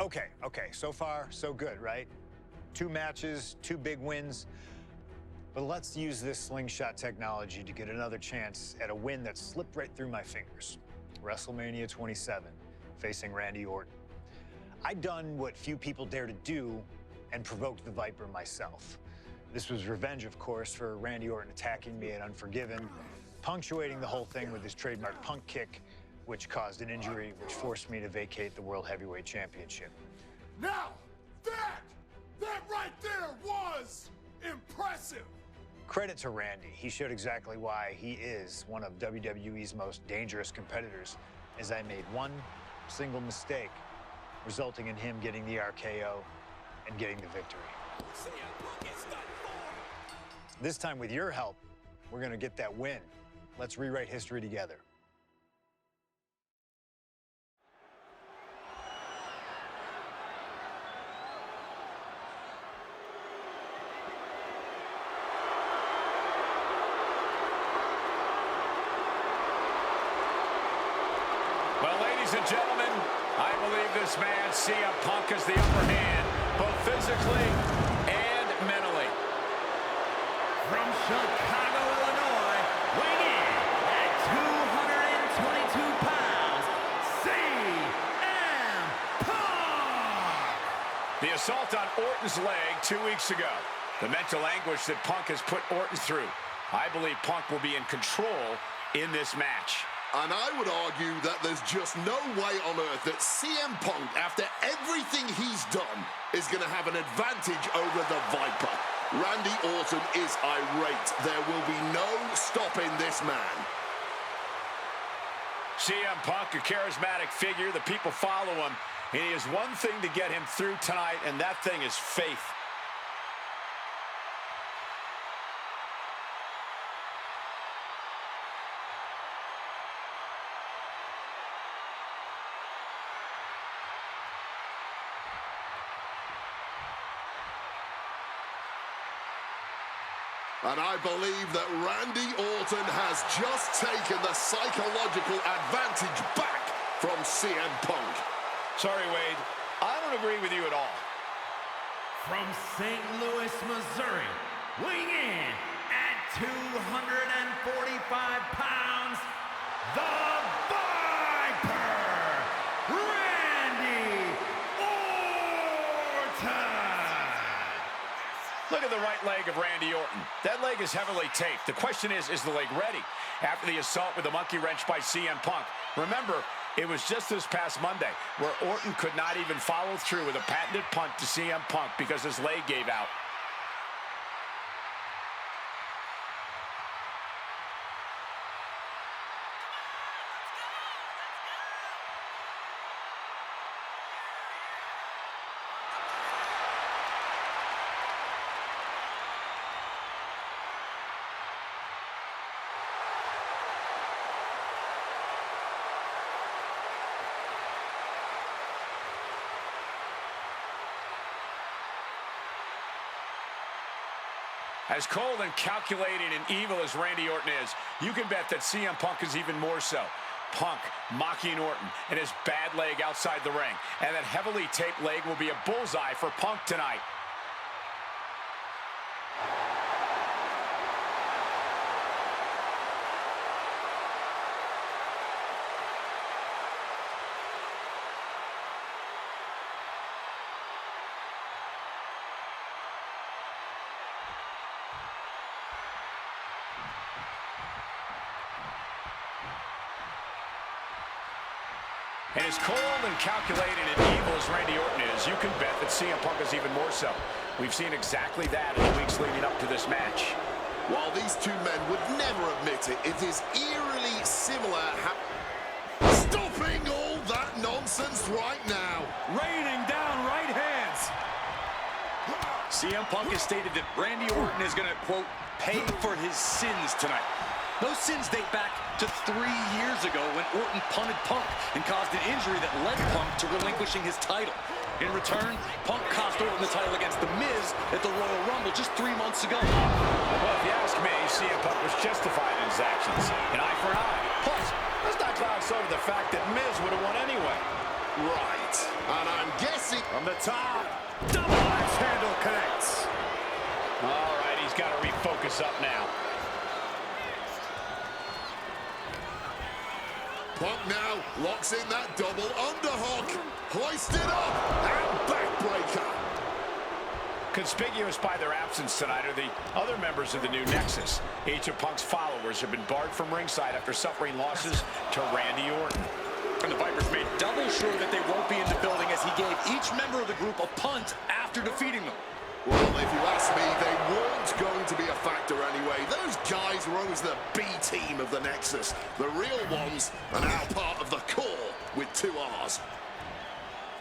Okay, so far, so good, right? 2 matches, 2 big wins. But let's use this slingshot technology to get another chance at a win that slipped right through my fingers. WrestleMania 27, facing Randy Orton. I'd done what few people dare to do and provoked the Viper myself. This was revenge, of course, for Randy Orton attacking me at Unforgiven, punctuating the whole thing with his trademark punk kick, which caused an injury, which forced me to vacate the World Heavyweight Championship. Now, that right there was impressive. Credit to Randy. He showed exactly why he is one of WWE's most dangerous competitors, as I made one single mistake, resulting in him getting the RKO and getting the victory. This time, with your help, we're gonna get that win. Let's rewrite history together. Well, ladies and gentlemen, I believe this man, CM Punk, has the upper hand, both physically and mentally. From Chicago, Illinois, weighing in at 222 pounds, CM Punk! The assault on Orton's leg 2 weeks ago. The mental anguish that Punk has put Orton through. I believe Punk will be in control in this match. And I would argue that there's just no way on earth that CM Punk, after everything he's done, is going to have an advantage over the Viper. Randy Orton is irate. There will be no stopping this man. CM Punk, a charismatic figure. The people follow him. And he has one thing to get him through tonight, and that thing is faith. And I believe that Randy Orton has just taken the psychological advantage back from CM Punk. Sorry, Wade. I don't agree with you at all. From St. Louis, Missouri, weighing in at 245 pounds, the Viper, Randy Orton! Look at the right leg of Randy Orton. That leg is heavily taped. The question is the leg ready? After the assault with the monkey wrench by CM Punk. Remember, it was just this past Monday where Orton could not even follow through with a patented punt to CM Punk because his leg gave out. As cold and calculating and evil as Randy Orton is, you can bet that CM Punk is even more so. Punk mocking Orton and his bad leg outside the ring. And that heavily taped leg will be a bullseye for Punk tonight. And as cold and calculating and evil as Randy Orton is, you can bet that CM Punk is even more so. We've seen exactly that in the weeks leading up to this match. While these two men would never admit it, it is eerily similar. Stopping all that nonsense right now. Raining down right hands. CM Punk has stated that Randy Orton is going to, quote, pay for his sins tonight. Those sins date back to 3 years ago when Orton punted Punk and caused an injury that led Punk to relinquishing his title. In return, Punk cost Orton the title against The Miz at the Royal Rumble just 3 months ago. Well, if you ask me, CM Punk was justified in his actions. An eye for an eye. Plus, let's not gloss over the fact that Miz would have won anyway. Right, and I'm guessing... From the top, double axe handle connects. All right, he's got to refocus up now. Punk now locks in that double underhook, hoisted up, and backbreaker. Conspicuous by their absence tonight are the other members of the new Nexus. Each of Punk's followers have been barred from ringside after suffering losses to Randy Orton. And the Vipers made double sure that they won't be in the building as he gave each member of the group a punt after defeating them. Well, if you ask me, they weren't going to be a factor anyway. Those guys were always the B team of the Nexus. The real ones are now part of the core with 2 R's.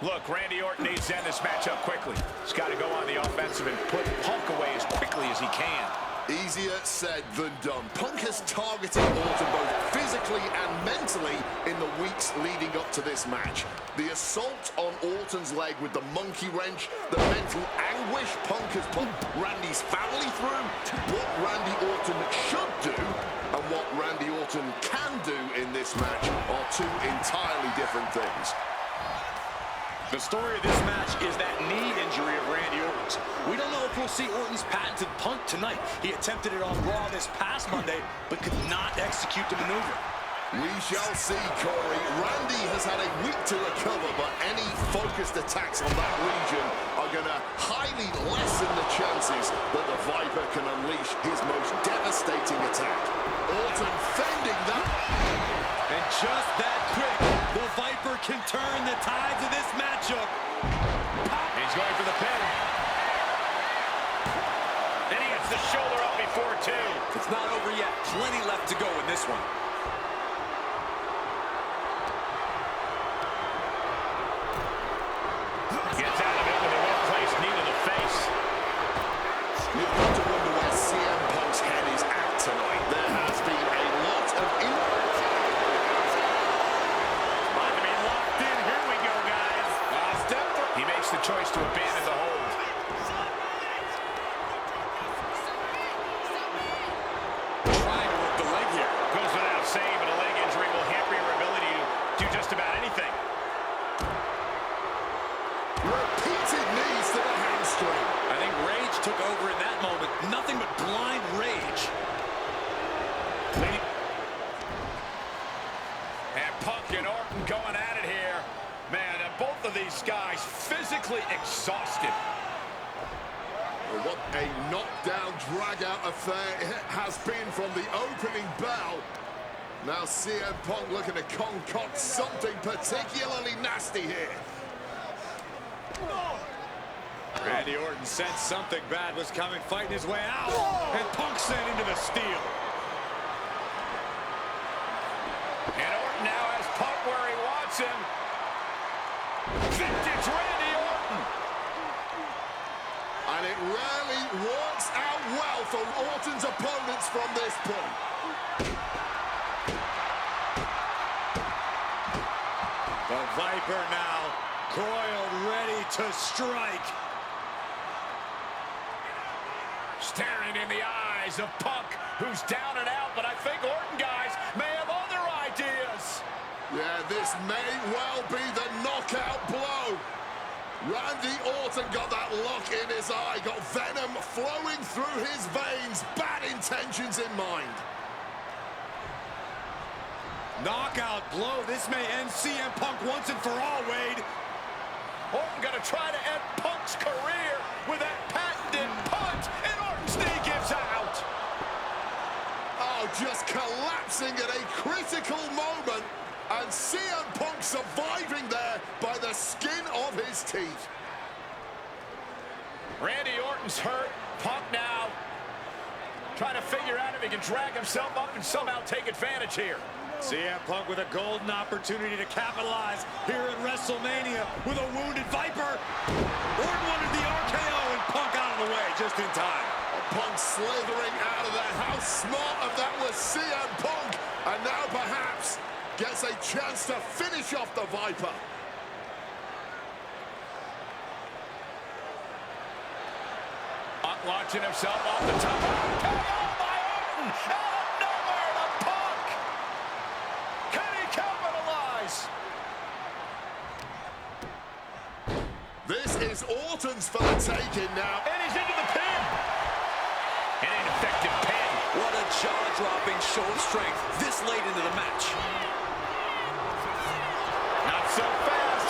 Look, Randy Orton needs to end this matchup quickly. He's got to go on the offensive and put Punk away as quickly as he can. Easier said than done. Punk has targeted Orton both physically and mentally in the weeks leading up to this match. The assault on Orton's leg with the monkey wrench, the mental anguish Punk has put Randy's family through, what Randy Orton should do, and what Randy Orton can do in this match are 2 entirely different things. The story of this match is that knee injury of Randy Orton's. We don't know if we'll see Orton's patented punt tonight. He attempted it on Raw this past Monday, but could not execute the maneuver. We shall see, Corey. Randy has had a week to recover, but any focused attacks on that region are going to highly lessen the chances that the Viper can unleash his most devastating attack. Orton fending that. And just that quick, the Viper can turn the tides of this matchup. He's going for the pin. Then he gets the shoulder up before 2. It's not over yet. Plenty left to go in this one. Gets out of it with a well-placed knee to the face. You've got to wonder where CM Punk's head is at tonight. There has been a lot of... He makes the choice to abandon the hold. Trying to work the leg here. Goes without saying, but a leg injury will hamper your ability to do just about anything. Repeated knees to the hamstring. I think rage took over in that moment. Nothing but blind rage. And Punk and Orton going at it here. Man, both of these guys physically exhausted. What a knockdown, drag-out affair it has been from the opening bell. Now CM Punk looking to concoct something particularly nasty here. Randy Orton sensed something bad was coming, fighting his way out. And Punk sent into the steel. And Orton now has Punk where he wants him. Vintage Randy Orton. And it rarely works out well for Orton's opponents from this point. The Viper now coiled, ready to strike. Staring in the eyes of Punk, who's down and out, but I think Orton, guys, may have other ideas. Yeah, this may well be the knockout blow. Randy Orton got that look in his eye, got venom flowing through his veins, bad intentions in mind. Knockout blow. This may end CM Punk once and for all, Wade. Orton gonna try to end Punk's career with that patented punt, and Orton's knee gives out. Oh, just collapsing at a critical moment, and CM Punk surviving there by the skin of his teeth. Randy Orton's hurt. Punk now trying to figure out if he can drag himself up and somehow take advantage here. CM Punk with a golden opportunity to capitalize here at WrestleMania with a wounded Viper. Orton wanted the RKO and Punk out of the way just in time. Punk slithering out of there. How smart of that was CM Punk. And now perhaps gets a chance to finish off the Viper. Punk launching himself off the top. RKO by Orton! Out of nowhere to Punk! Can he capitalize? is Orton's for the taking now. And he's into the pin. An ineffective pin. What a jaw-dropping show of strength this late into the match. Not so fast.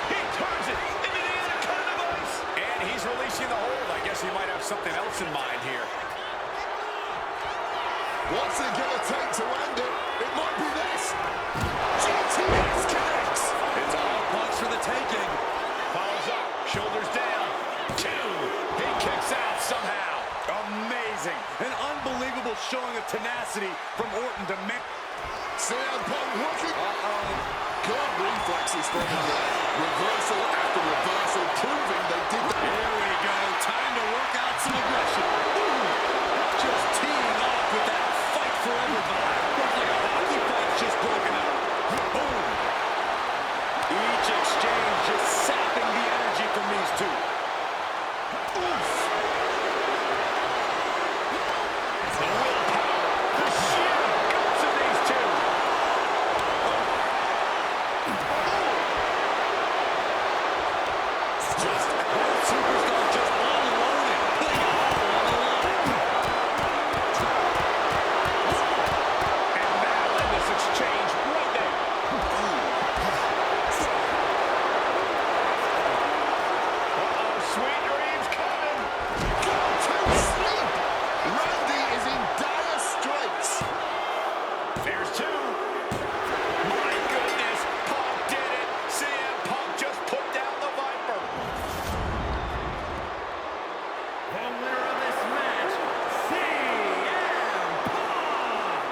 He turns it into the Anaconda Vice. And he's releasing the hold. I guess he might have something else in mind here. What's it gonna take to end it? It might be this. GTS connects. It's all punch for the taking. Follows up, shoulders down. 2. He kicks out somehow. Amazing. An unbelievable showing of tenacity from Orton to make. CM Punk looking. Good reflexes from him. Reversal after reversal, proving they did that. Here we go. Time to work out some aggression. Ooh. Just teeing off with that fight forever vibe. Looks like a hockey fight's just broken out. Boom. Each exchange just sapping the energy from these two. Oof. The willpower, the sheer guts of these two. Just both superstars just unloading, putting it all on the line. And that'll end this exchange right there. Sweet dreams coming. Go to sleep. Randy is in dire straits. There's 2. My goodness, Punk did it. CM Punk just put down the Viper. The winner of this match, CM Punk.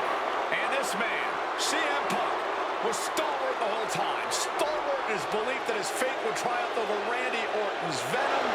And this man, CM Punk, was stalwart the whole time. Stalwart in his belief that his fate would triumph over Randy Orton's venom.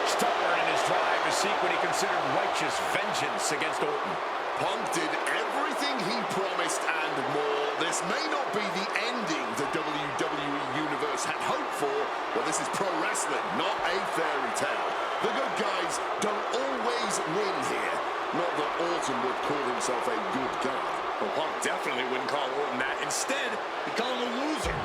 Stalwart in his drive to seek what he considered righteous vengeance against Orton. Punk did everything he promised and more. This may not be the ending the WWE Universe had hoped for, but this is pro wrestling, not a fairy tale. The good guys don't always win here. Not that Orton would call himself a good guy. Well, Punk definitely wouldn't call Orton that. Instead, he'd call him a loser.